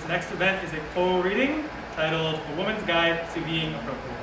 next event is a co-reading titled A Woman's Guide to Being Appropriate.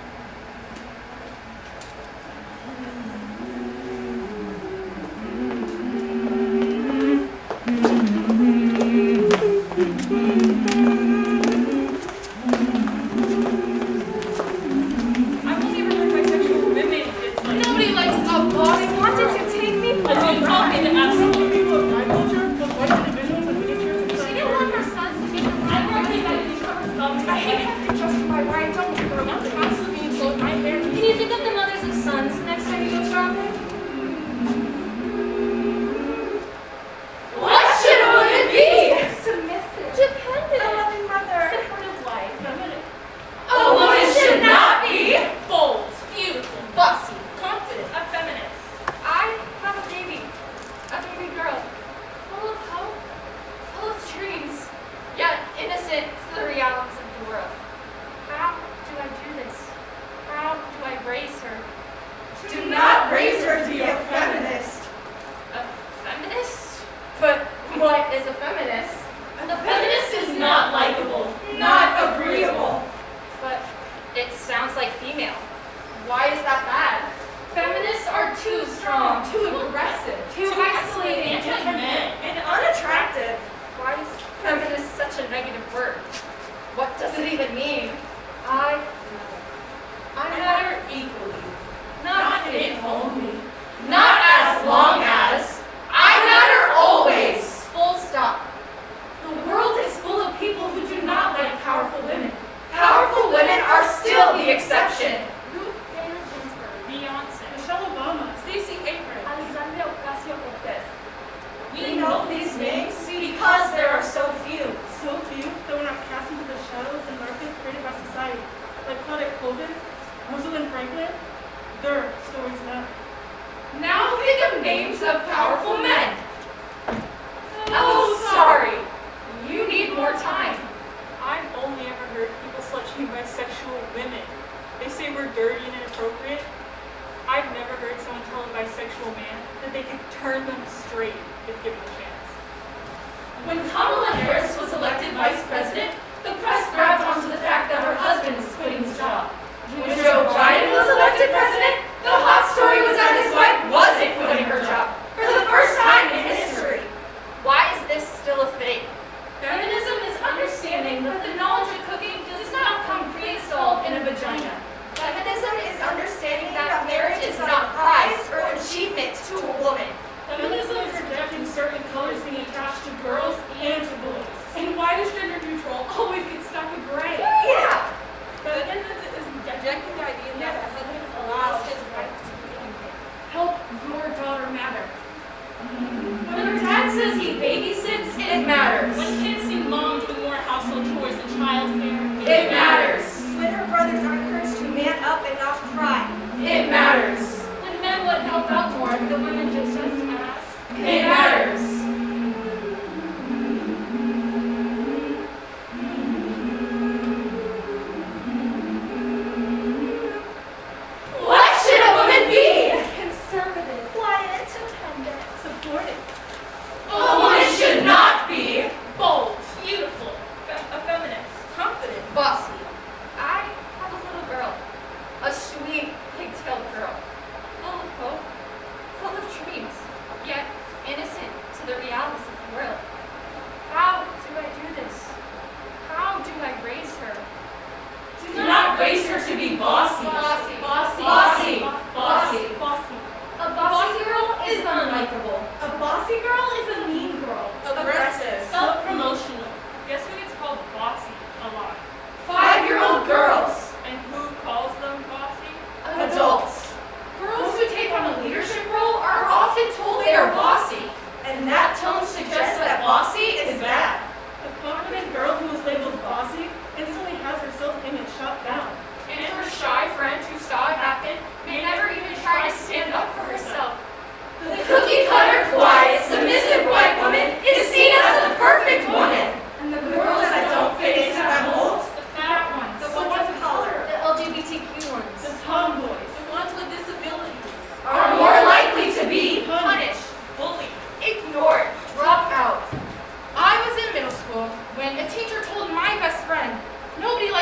When a teacher told my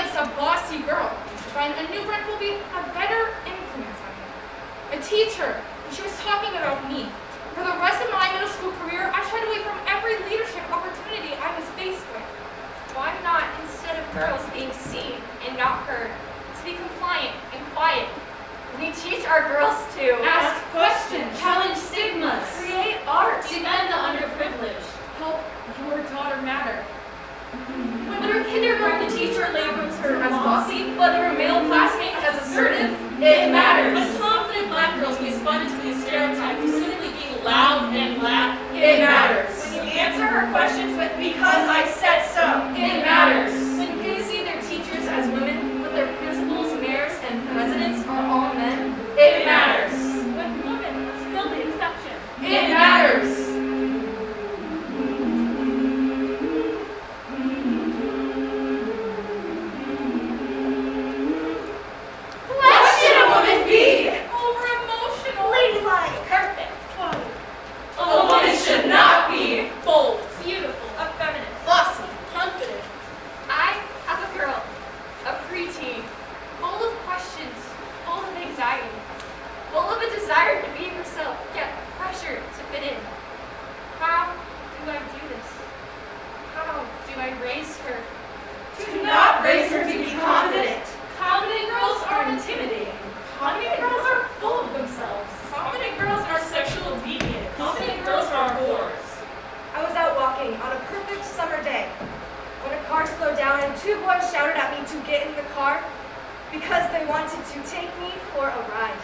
against a bossy girl. To find a new friend will be a better influence on me. A teacher, and she was talking about me. For the rest of my middle school career, I shied away from every leadership opportunity I was faced with. Why not, instead of girls being seen and not heard, to be compliant and quiet? We teach our girls to Ask questions, challenge stigmas, create art, defend the underprivileged. help your daughter matter. When her kindergarten teacher labels her as bossy, but her male classmate as assertive, it matters. When confident black girls responded to the stereotype of simply being loud and black, It matters. When you answer her questions with "because I said so," It matters. When kids see their teachers as women, but their principals, mayors, and presidents are all men, it matters. when women are still the exception. It matters. What should a woman be? Over-emotional. ladylike, Perfect. A woman should not be. Bold. Beautiful. effeminate, Bossy. Confident. I have a girl, a preteen, full of questions, full of anxiety, full of a desire to be herself, yet pressure to fit in. How do I do this? How do I raise her? do not raise her to be confident. Confident girls are intimidating. Confident girls are full of themselves. Confident girls are sexual deviant. Confident girls are whores. I was out walking on a perfect summer day when a car slowed down and two boys shouted at me to get in the car because they wanted to take me for a ride.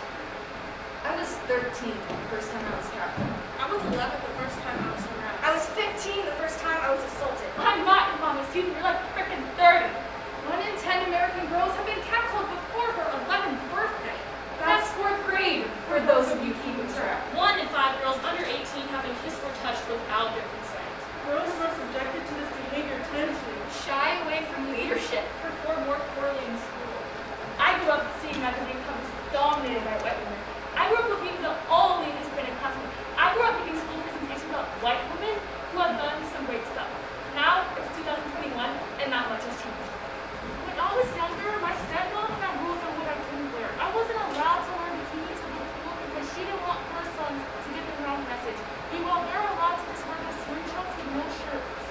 I was 13 the first time I was trapped. I was 11 the first time I was around. I was 15 the first time I was assaulted. I'm not your mama's youth. You're like frickin' 30. 1 in 10 American girls have been catcalled before her 11th birthday. That's 4th grade for those of you keeping track. 1 in 5 girls under 18 have been kissed or touched without their consent. Girls who are subjected to this behavior tend to Shy away from leadership. Perform more poorly in school. I grew up seeing magazine covers dominated by white women. I grew up being the only Hispanic classroom. I grew up making school presentations about white women who have done some great stuff. Now it's 2021 and not much has changed. When I was younger, my stepmom had rules on what I couldn't wear. I wasn't allowed to wear bikinis to the pool because she didn't want her sons to get the wrong message. Meanwhile, they're allowed to just wear their swim trunks with no shirts.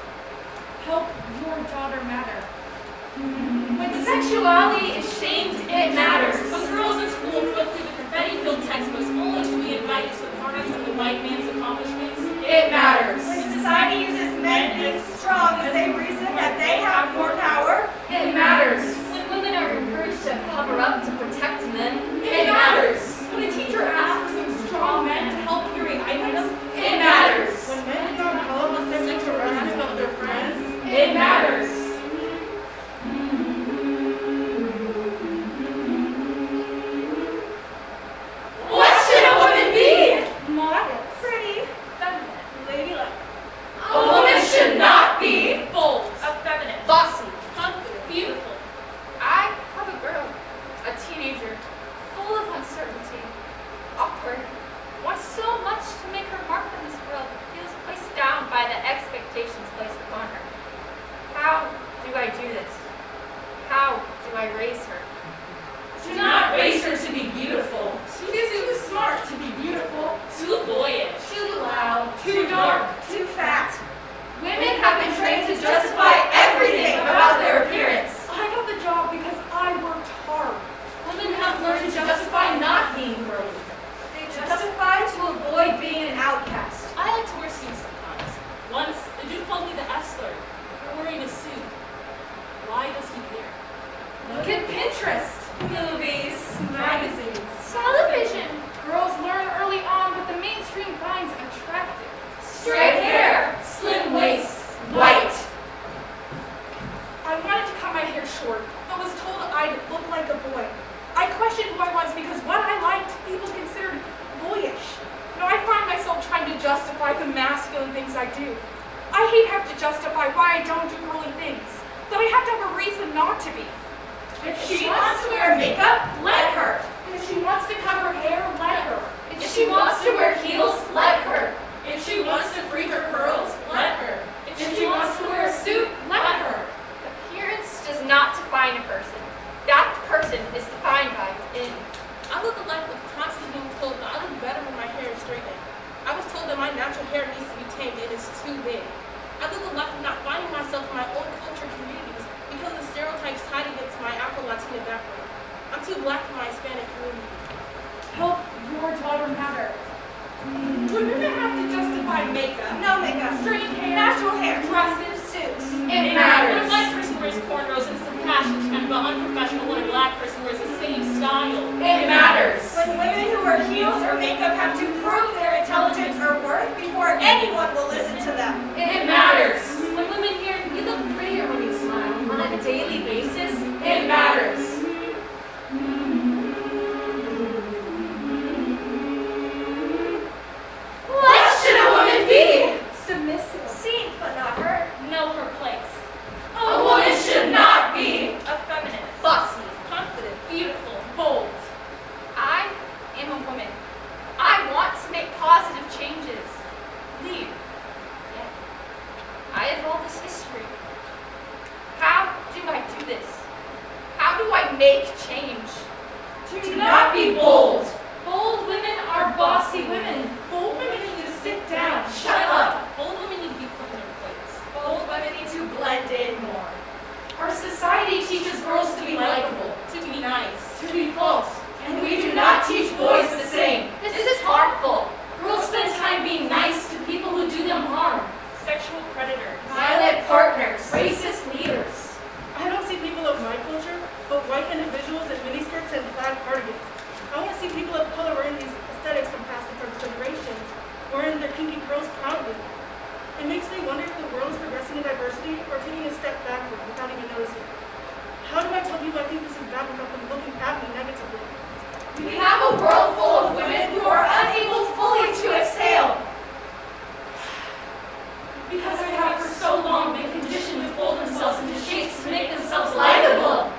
Help your daughter matter. When sexuality is shamed, it matters. When girls in school flip through the confetti-filled textbooks only to be invited to the parties of the white man's accomplishments, It matters. When society uses men being strong as a reason that they have more power, It matters. When women are encouraged to cover up to protect men, it matters. When a teacher asks some strong men to help carry items, It matters. when men don't call the sexual harassment of their friends. It matters. What should a woman be? model, pretty, feminine, ladylike, A woman should not be bold, effeminate, bossy. confident, beautiful. I have a girl, a teenager, full of uncertainty, awkward, wants so much to make her mark in this world, feels placed down by the expectations placed upon her. How do I do this? How do I raise her? Do not raise her to be beautiful, she's too smart to be beautiful. too boyish, Too loud, Too dark. too fat. women have been trained to justify everything about their appearance. I got the job because I worked hard. Women have learned to justify not being girly. They justify to avoid being an outcast. I like to wear suits sometimes. Once, the dude called me the S-slur for wearing a suit. Why does he care? Look at Pinterest, movies, Magazines. television, Girls learn early on what the mainstream finds attractive. straight hair, slim waist, white. I wanted to cut my hair short, but was told I'd look like a boy. I questioned who I was because what I liked, people considered boyish. Now I find myself trying to justify the masculine things I do. I hate having to justify why I don't do girly things, that I have to have a reason not to be. If she wants to wear makeup, let her. If she wants to cut her hair, let her. If she wants to wear heels, let her. If she wants to free her curls, let her. If she wants to wear a suit, let her. Appearance does not define a person. make change. Do not be bold. Bold women are bossy women. Bold women need to sit down. Shut up. Bold women need to be put in their place. Bold women need to blend in more. Our society teaches girls to be likable, To be nice. to be false, and we do not teach boys the same. This is harmful. Girls spend time being nice to people who do them harm. Sexual predators. Violent partners. Racist leaders. I don't see people of my culture, but white individuals in miniskirts and plaid cardigans. I want to see people of color wearing these aesthetics from past generations, wearing their kinky curls proudly. It makes me wonder if the world is progressing in diversity or taking a step backward without even noticing. How do I tell people I think this is bad without them looking at me negatively? We have a world full of women who are unable fully to exhale. Because they have for so long been conditioned to fold themselves into shapes to make themselves likable.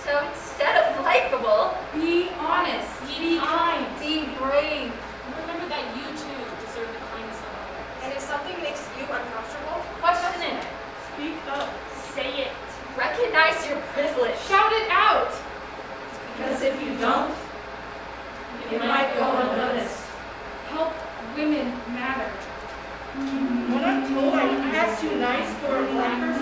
So instead of likable, Be honest. Be kind. Be brave. And remember that you too deserve the kindness of others. And if something makes you uncomfortable, Question it. Speak up. Say it. recognize your privilege. Shout it out. Because if you don't, it might go unnoticed. Help women matter. When I'm told I'm too nice for a black person,